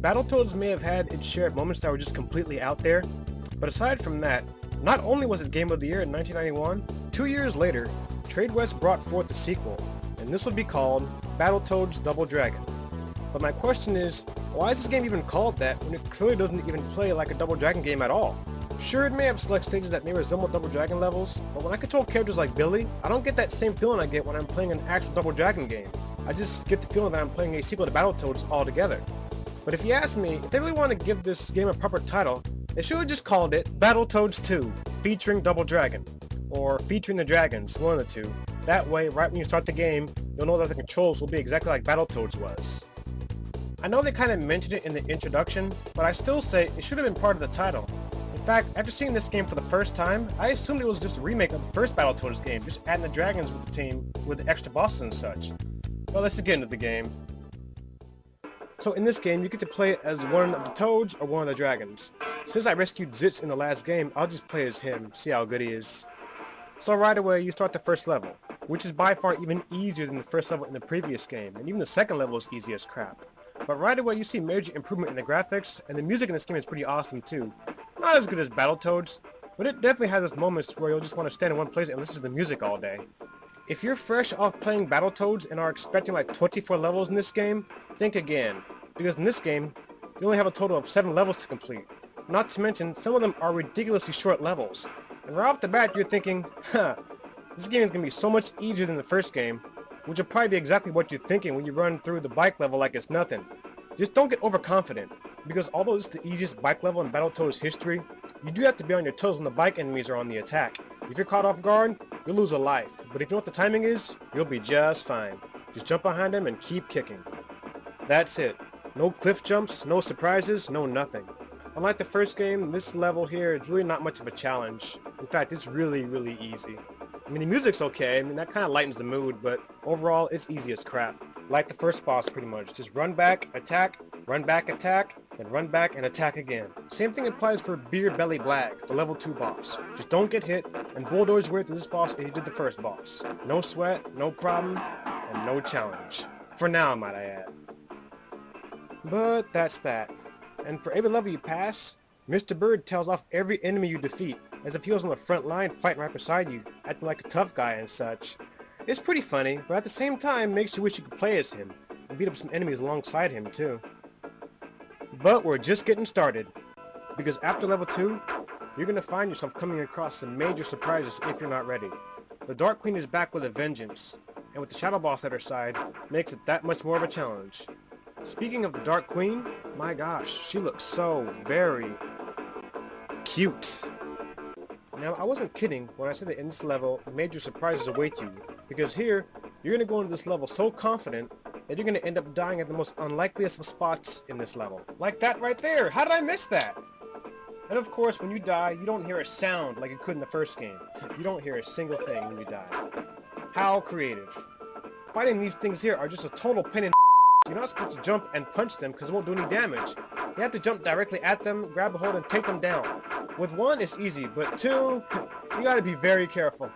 Battletoads may have had its share of moments that were just completely out there, but aside from that, not only was it Game of the Year in 1991, 2 years later, Trade West brought forth a sequel, and this would be called Battletoads Double Dragon. But my question is, why is this game even called that when it clearly doesn't even play like a Double Dragon game at all? Sure, it may have select stages that may resemble Double Dragon levels, but when I control characters like Billy, I don't get that same feeling I get when I'm playing an actual Double Dragon game. I just get the feeling that I'm playing a sequel to Battletoads altogether. But if you ask me, if they really want to give this game a proper title, they should have just called it Battletoads 2, featuring Double Dragon. Or featuring the dragons, one of the two. That way, right when you start the game, you'll know that the controls will be exactly like Battletoads was. I know they kind of mentioned it in the introduction, but I still say it should have been part of the title. In fact, after seeing this game for the first time, I assumed it was just a remake of the first Battletoads game, just adding the dragons with the team, with the extra bosses and such. Well, let's just get into the game. So in this game, you get to play as one of the Toads or one of the dragons. Since I rescued Zitz in the last game, I'll just play as him, see how good he is. So right away, you start the first level, which is by far even easier than the first level in the previous game, and even the second level is easy as crap. But right away, you see major improvement in the graphics, and the music in this game is pretty awesome too. Not as good as Battletoads, but it definitely has those moments where you'll just want to stand in one place and listen to the music all day. If you're fresh off playing Battletoads and are expecting like 24 levels in this game, think again, because in this game, you only have a total of 7 levels to complete. Not to mention, some of them are ridiculously short levels. And right off the bat, you're thinking, this game is going to be so much easier than the first game, which will probably be exactly what you're thinking when you run through the bike level like it's nothing. Just don't get overconfident, because although it's the easiest bike level in Battletoads history, you do have to be on your toes when the bike enemies are on the attack. If you're caught off guard, you'll lose a life, but if you know what the timing is, you'll be just fine. Just jump behind them and keep kicking. That's it. No cliff jumps, no surprises, no nothing. Unlike the first game, this level here is really not much of a challenge. In fact, it's really easy. I mean, the music's okay, that kind of lightens the mood, but overall, it's easy as crap. Like the first boss, pretty much. Just run back, attack, then run back and attack again. Same thing applies for Beer Belly Blag, the level 2 boss. Just don't get hit, and bulldoze your way through this boss as you did the first boss. No sweat, no problem, and no challenge. For now, might I add. But that's that. And for every level you pass, Mr. Bird tells off every enemy you defeat, as if he was on the front line fighting right beside you, acting like a tough guy and such. It's pretty funny, but at the same time makes you wish you could play as him, and beat up some enemies alongside him too. But we're just getting started, because after level 2, you're going to find yourself coming across some major surprises if you're not ready. The Dark Queen is back with a vengeance, and with the Shadow Boss at her side, makes it that much more of a challenge. Speaking of the Dark Queen, my gosh, she looks so very cute. Now, I wasn't kidding when I said that in this level, major surprises await you, because here, you're going to go into this level so confident that you're going to end up dying at the most unlikeliest of spots in this level. Like that right there! How did I miss that? And of course, when you die, you don't hear a sound like you could in the first game. You don't hear a single thing when you die. How creative. Fighting these things here are just a total pain in the. You're not supposed to jump and punch them because it won't do any damage. You have to jump directly at them, grab a hold, and take them down. With one, it's easy, but two, you gotta be very careful.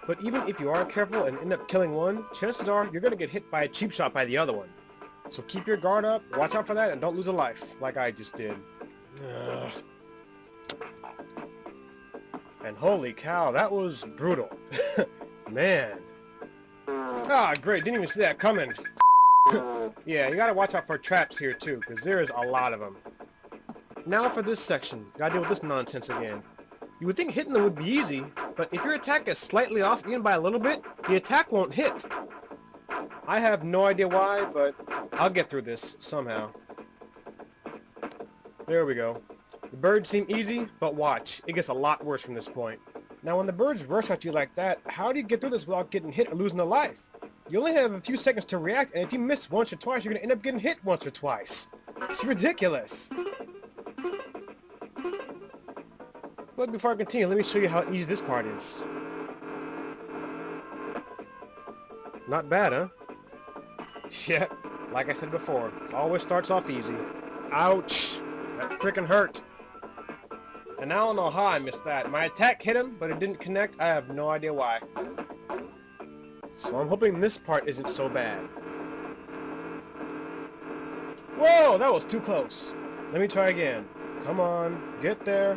But even if you are careful and end up killing one, chances are you're gonna get hit by a cheap shot by the other one. So keep your guard up, watch out for that, and don't lose a life, like I just did. Ugh. And holy cow, that was brutal. Man. Ah, great, didn't even see that coming. Yeah, you gotta watch out for traps here too, because there's a lot of them. Now for this section, gotta deal with this nonsense again. You would think hitting them would be easy, but if your attack is slightly off even by a little bit, the attack won't hit. I have no idea why, but I'll get through this somehow. There we go. The birds seem easy, but watch, it gets a lot worse from this point. Now when the birds rush at you like that, how do you get through this without getting hit or losing a life? You only have a few seconds to react, and if you miss once or twice, you're going to end up getting hit once or twice. It's ridiculous. But before I continue, let me show you how easy this part is. Not bad, huh? Yep, like I said before, it always starts off easy. Ouch! That frickin' hurt. And I don't know how I missed that. My attack hit him, but it didn't connect. I have no idea why. So I'm hoping this part isn't so bad. Whoa, that was too close. Let me try again. Come on, get there.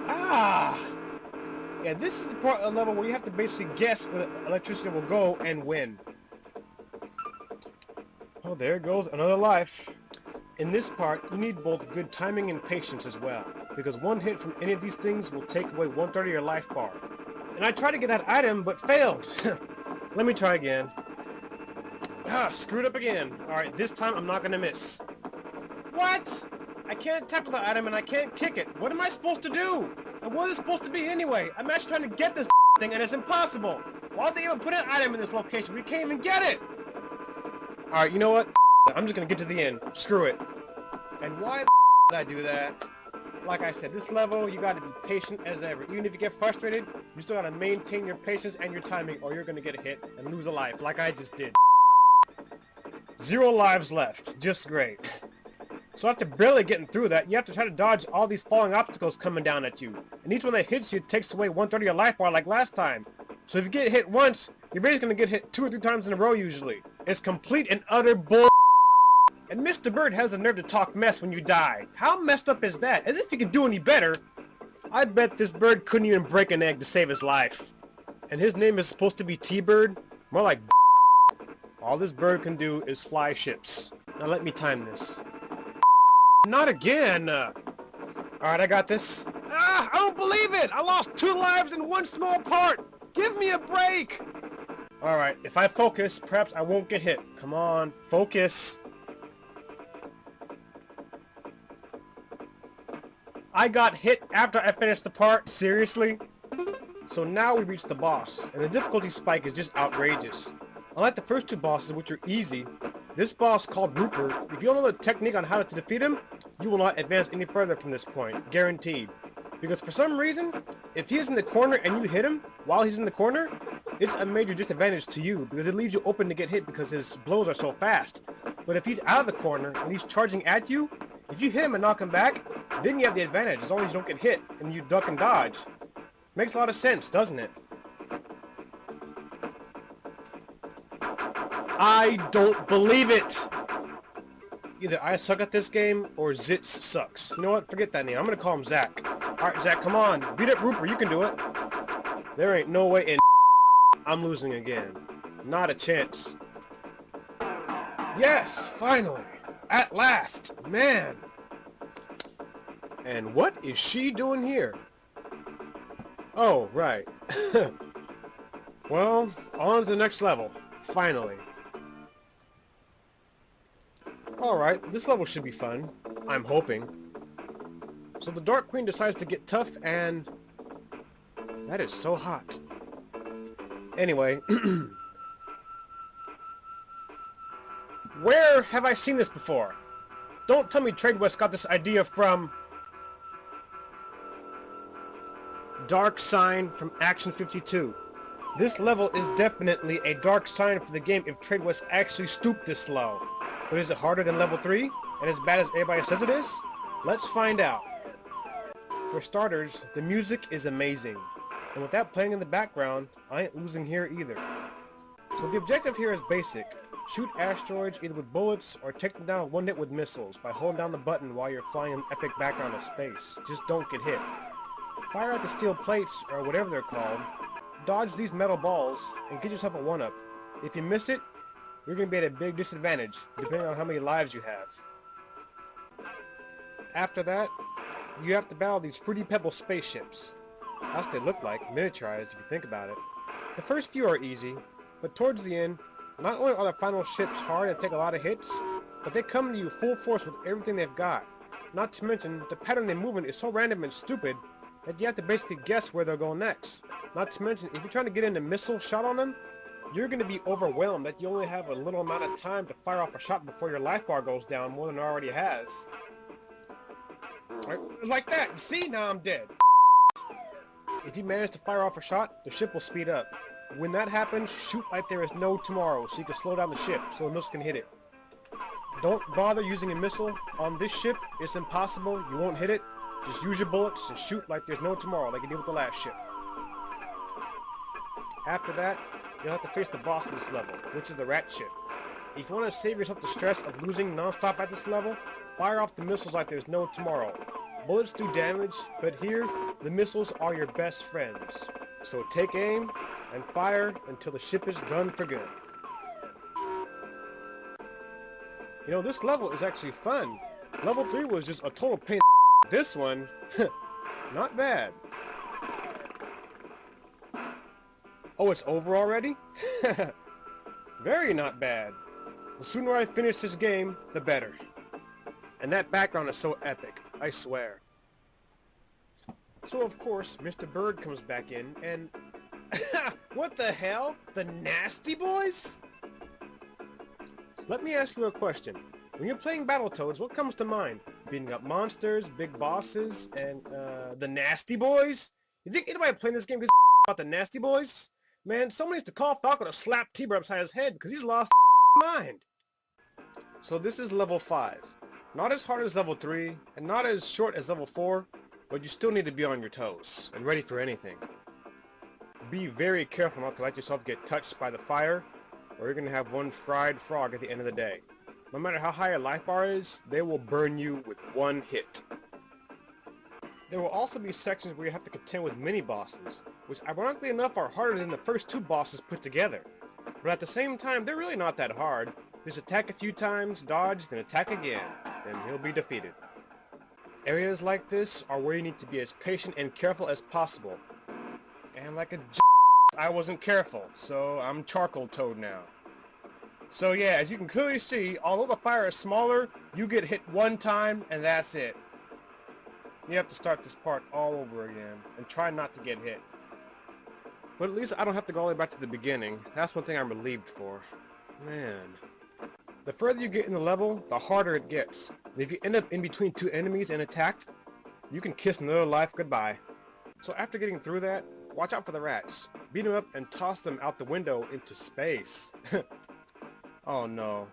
Ah! Yeah, this is the part of the level where you have to basically guess where the electricity will go and when. Oh, there goes another life. In this part, you need both good timing and patience as well, because one hit from any of these things will take away 1/3 of your life bar. And I tried to get that item, but failed. Let me try again. Ah, screwed up again. Alright, this time I'm not gonna miss. What? I can't tackle the item and I can't kick it. What am I supposed to do? And what is it supposed to be anyway? I'm actually trying to get this thing and it's impossible. Why did they even put an item in this location? We can't even get it. Alright, you know what? I'm just gonna get to the end. Screw it. And why did I do that? Like I said, this level, you gotta be patient as ever. Even if you get frustrated, you still gotta maintain your patience and your timing or you're gonna get a hit and lose a life, like I just did. 0 lives left. Just great. So after barely getting through that, you have to try to dodge all these falling obstacles coming down at you. And each one that hits you takes away 1/3 of your life bar like last time. So if you get hit once, you're basically gonna get hit 2 or 3 times in a row usually. It's complete and utter bull. And Mr. Bird has the nerve to talk mess when you die. How messed up is that? As if he could do any better. I bet this bird couldn't even break an egg to save his life. And his name is supposed to be T-Bird? More like all this bird can do is fly ships. Now let me time this. Not again! Alright, I got this. Ah! I don't believe it! I lost 2 lives in one small part! Give me a break! Alright, if I focus, perhaps I won't get hit. Come on, focus. I got hit after I finished the part? Seriously? So now we reach the boss, and the difficulty spike is just outrageous. Unlike the first 2 bosses, which are easy, this boss called Rupert, if you don't know the technique on how to defeat him, you will not advance any further from this point, guaranteed. Because for some reason, if he is in the corner and you hit him while he's in the corner, it's a major disadvantage to you, because it leaves you open to get hit because his blows are so fast. But if he's out of the corner and he's charging at you, if you hit him and knock him back, then you have the advantage, as long as you don't get hit and you duck and dodge. Makes a lot of sense, doesn't it? I don't believe it! Either I suck at this game, or Zitz sucks. You know what? Forget that name. I'm gonna call him Zach. Alright, Zach, come on. Beat up Rupert. You can do it. There ain't no way in I'm losing again. Not a chance. Yes! Finally! At last! Man! And what is she doing here? Oh, right. Well, on to the next level. Finally. Alright, this level should be fun. I'm hoping. So the Dark Queen decides to get tough and... that is so hot. Anyway. Where have I seen this before? Don't tell me TradeWest got this idea from... Dark Sign from Action 52. This level is definitely a dark sign for the game if TradeWest actually stooped this low. But is it harder than level 3? And as bad as everybody says it is? Let's find out. For starters, the music is amazing. And with that playing in the background, I ain't losing here either. So the objective here is basic. Shoot asteroids either with bullets or take them down one hit with missiles by holding down the button while you're flying an epic background of space. Just don't get hit. Fire at the steel plates, or whatever they're called. Dodge these metal balls, and get yourself a 1-up. If you miss it, you're going to be at a big disadvantage, depending on how many lives you have. After that, you have to battle these Fruity Pebble spaceships. That's what they look like, miniaturized if you think about it. The first few are easy, but towards the end, not only are the final ships hard and take a lot of hits, but they come to you full force with everything they've got. Not to mention, the pattern they move in is so random and stupid that you have to basically guess where they'll go next. Not to mention, if you're trying to get into missile shot on them, you're going to be overwhelmed that you only have a little amount of time to fire off a shot before your life bar goes down more than it already has. Right, like that. You see? Now I'm dead. If you manage to fire off a shot, the ship will speed up. When that happens, shoot like there is no tomorrow so you can slow down the ship so the missiles can hit it. Don't bother using a missile on this ship. It's impossible. You won't hit it. Just use your bullets and shoot like there's no tomorrow like you did with the last ship. After that, you'll have to face the boss of this level, which is the rat ship. If you want to save yourself the stress of losing non-stop at this level, fire off the missiles like there's no tomorrow. Bullets do damage, but here, the missiles are your best friends. So take aim and fire until the ship is done for good. You know, this level is actually fun. Level 3 was just a total pain. This one, not bad. Oh, it's over already? Very not bad. The sooner I finish this game, the better. And that background is so epic, I swear. So of course, Mr. Bird comes back in and... What the hell? The Nasty Boys? Let me ask you a question. When you're playing Battletoads, what comes to mind? Beating up monsters, big bosses, and the Nasty Boys? You think anybody playing this game gives about the Nasty Boys? Man, someone needs to call Falco to slap T-Bird upside his head because he's lost his mind. So this is level 5. Not as hard as level 3, and not as short as level 4, but you still need to be on your toes and ready for anything. Be very careful not to let yourself get touched by the fire, or you're going to have one fried frog at the end of the day. No matter how high your life bar is, they will burn you with one hit. There will also be sections where you have to contend with mini-bosses, which ironically enough are harder than the first 2 bosses put together. But at the same time, they're really not that hard. Just attack a few times, dodge, then attack again, and he'll be defeated. Areas like this are where you need to be as patient and careful as possible. And like a I wasn't careful, so I'm Charcoal Toad now. So yeah, as you can clearly see, although the fire is smaller, you get hit one time and that's it. You have to start this part all over again, and try not to get hit. But at least I don't have to go all the way back to the beginning. That's one thing I'm relieved for. Man. The further you get in the level, the harder it gets. And if you end up in between 2 enemies and attacked, you can kiss another life goodbye. So after getting through that, watch out for the rats. Beat them up and toss them out the window into space. Oh no.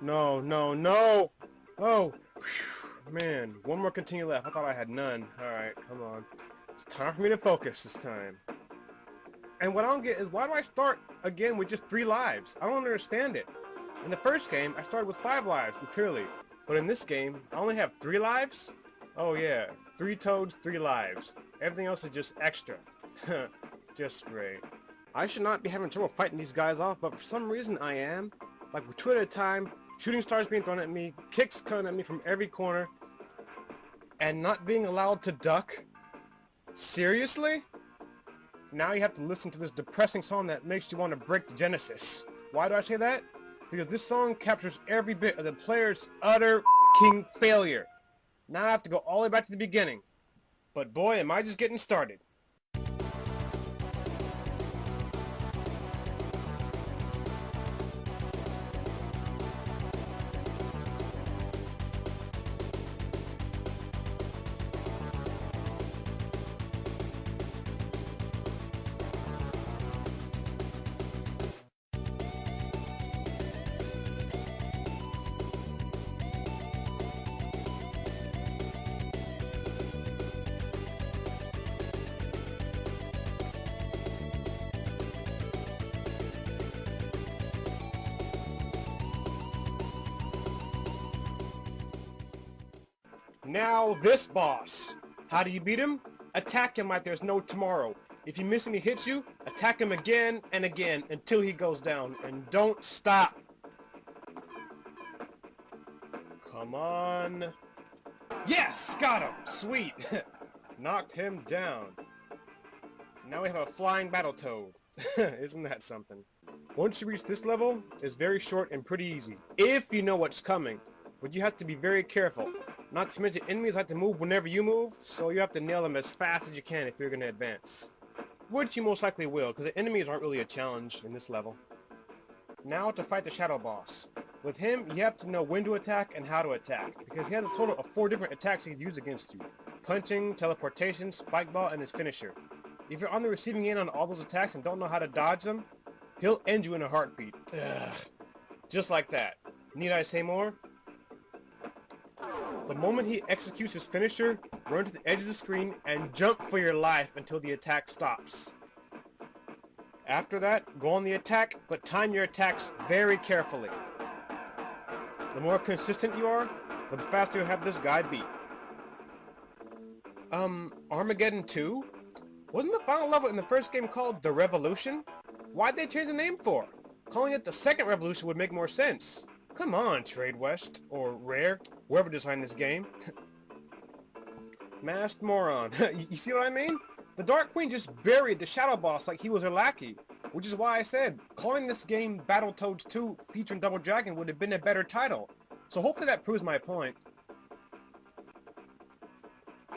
No, no, no! Oh! Whew, man, one more continue left. I thought I had none. Alright, come on. It's time for me to focus this time. And what I don't get is, why do I start again with just 3 lives? I don't understand it. In the first game, I started with 5 lives, clearly. But in this game, I only have 3 lives? Oh yeah, 3 toads, 3 lives. Everything else is just extra. Just great. I should not be having trouble fighting these guys off, but for some reason I am. Like 2 at a time, shooting stars being thrown at me, kicks coming at me from every corner, and not being allowed to duck? Seriously? Now you have to listen to this depressing song that makes you want to break the Genesis. Why do I say that? Because this song captures every bit of the player's utter f***ing failure. Now I have to go all the way back to the beginning. But boy, am I just getting started. Now this boss. How do you beat him? Attack him like there's no tomorrow. If he misses and he hits you, attack him again and again until he goes down. And don't stop. Come on. Yes! Got him! Sweet! Knocked him down. Now we have a flying Battletoad. Isn't that something? Once you reach this level, it's very short and pretty easy. If you know what's coming. But you have to be very careful. Not to mention, enemies like to move whenever you move, so you have to nail them as fast as you can if you're going to advance. Which you most likely will, because the enemies aren't really a challenge in this level. Now to fight the Shadow Boss. With him, you have to know when to attack and how to attack, because he has a total of 4 different attacks he can use against you. Punching, teleportation, spike ball, and his finisher. If you're on the receiving end on all those attacks and don't know how to dodge them, he'll end you in a heartbeat. Ugh. Just like that. Need I say more? The moment he executes his finisher, run to the edge of the screen and jump for your life until the attack stops. After that, go on the attack, but time your attacks very carefully. The more consistent you are, the faster you'll have this guy beat. Armageddon 2? Wasn't the final level in the first game called The Revolution? Why'd they change the name for? Calling it the Second Revolution would make more sense. Come on, Trade West, or Rare, whoever designed this game. Masked moron. You see what I mean? The Dark Queen just buried the Shadow Boss like he was her lackey, which is why I said calling this game Battletoads 2 featuring Double Dragon would have been a better title. So hopefully that proves my point.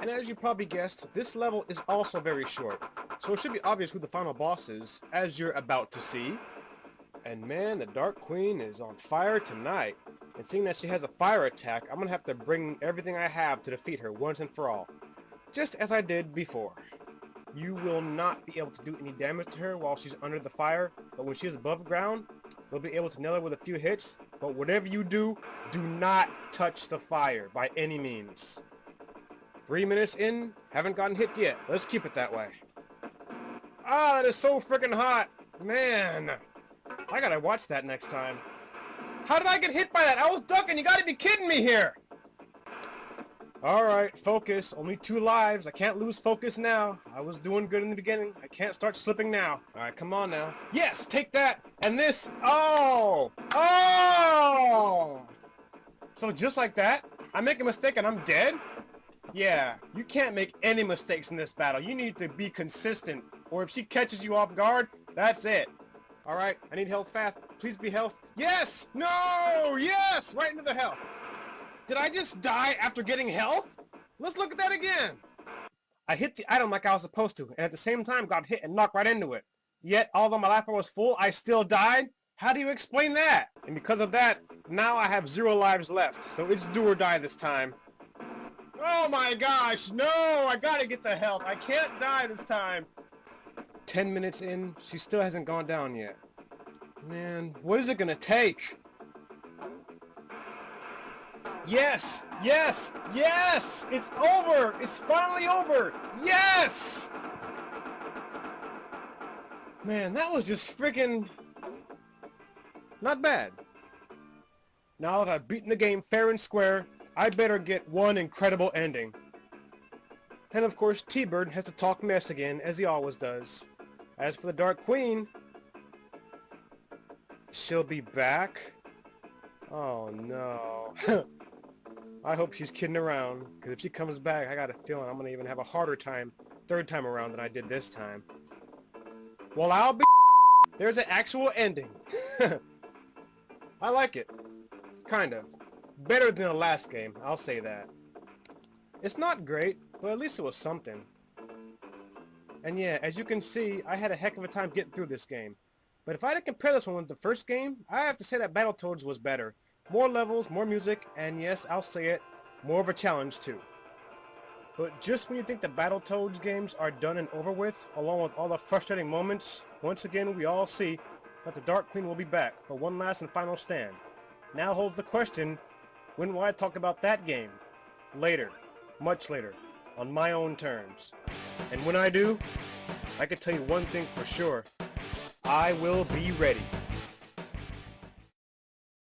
And as you probably guessed, this level is also very short, so it should be obvious who the final boss is, as you're about to see. And man, the Dark Queen is on fire tonight. And seeing that she has a fire attack, I'm gonna have to bring everything I have to defeat her once and for all. Just as I did before. You will not be able to do any damage to her while she's under the fire, but when she's above ground, you'll be able to nail her with a few hits. But whatever you do, do not touch the fire by any means. 3 minutes in, haven't gotten hit yet. Let's keep it that way. Ah, that is so freaking hot. Man, I gotta watch that next time. How did I get hit by that? I was ducking. You gotta be kidding me here. Alright, focus. Only 2 lives. I can't lose focus now. I was doing good in the beginning. I can't start slipping now. Alright, come on now. Yes, take that. And this. Oh! Oh! So just like that, I make a mistake and I'm dead? Yeah, you can't make any mistakes in this battle. You need to be consistent. Or if she catches you off guard, that's it. Alright, I need health fast. Please be health. Yes! No! Yes! Right into the health. Did I just die after getting health? Let's look at that again. I hit the item like I was supposed to, and at the same time got hit and knocked right into it. Yet, although my life bar was full, I still died? How do you explain that? And because of that, now I have 0 lives left, so it's do or die this time. Oh my gosh, no! I gotta get the health. I can't die this time. 10 minutes in, she still hasn't gone down yet. Man, what is it gonna take? Yes! Yes! Yes! It's over! It's finally over! Yes! Man, that was just freaking not bad. Now that I've beaten the game fair and square, I better get one incredible ending. And of course, T-Bird has to talk mess again, as he always does. As for the Dark Queen, she'll be back? Oh no. I hope she's kidding around, because if she comes back, I got a feeling I'm going to even have a harder time, 3rd time around than I did this time. Well, I'll be there's an actual ending. I like it. Kind of. Better than the last game, I'll say that. It's not great, but at least it was something. And yeah, as you can see, I had a heck of a time getting through this game. But if I had to compare this one with the first game, I have to say that Battletoads was better. More levels, more music, and yes, I'll say it, more of a challenge too. But just when you think the Battletoads games are done and over with, along with all the frustrating moments, once again we all see that the Dark Queen will be back for one last and final stand. Now holds the question, when will I talk about that game? Later. Much later. On my own terms. And when I do, I can tell you one thing for sure. I will be ready.